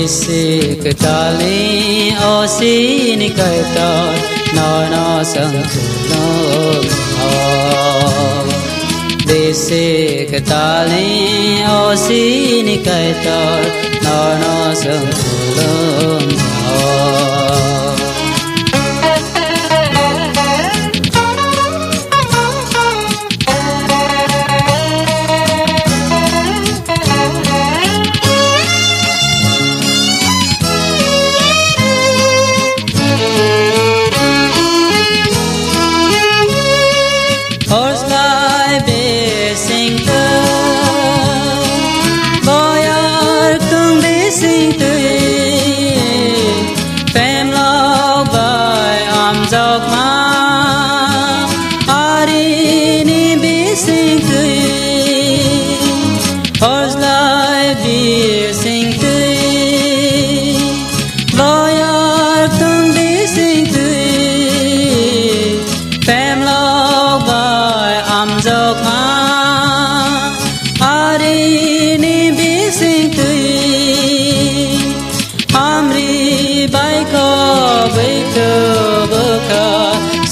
Bisi ketali osi ni kaita nono sang tulung Bisi ketali osi ni kaita nono sang tulung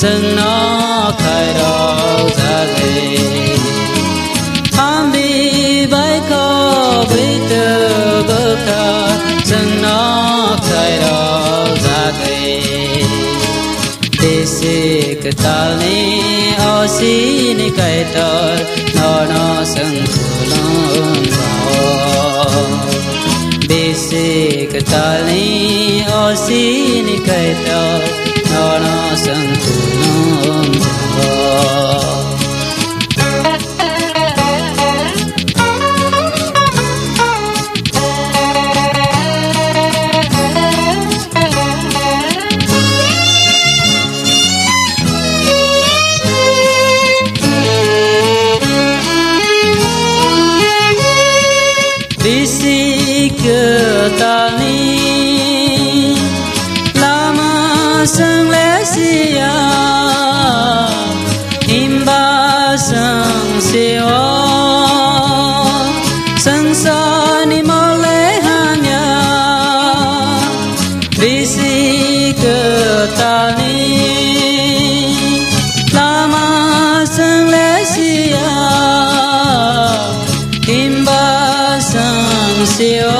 Sân nó khai đầu ra ghê Hàm bi bái có với tờ bơ khá Sân nó khai đầu ra ghê Tê xê cơ ta lý ô xí ni khai tờ Nó sân thủ lông rào Bê xê cơ ta lý ô xí ni khai tờ Nó sân thủ lông rào Bisi cơ ta lý Lama sân lẽ xìa Imba sân xìa Sân xa ni mô lễ hàng nhà Bisi cơ ta lý Lama sân lẽ xìa Imba sân xìa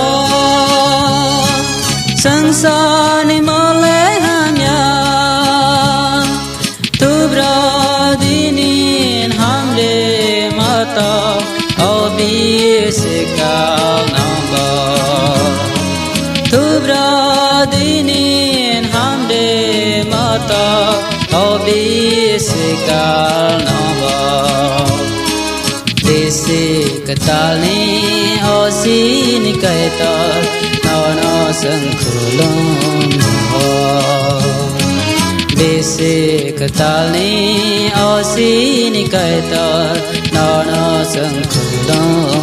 Sân xa ni mô lễ hàng nhà Tu bra dinin hamle mata Au bi se cao nam ba Tu bra dinin hamle mata Au bi se cao nam ba Desi ketali osi ni kaita Nono sang kulong Desi ketali osi ni kaita Nono sang kulong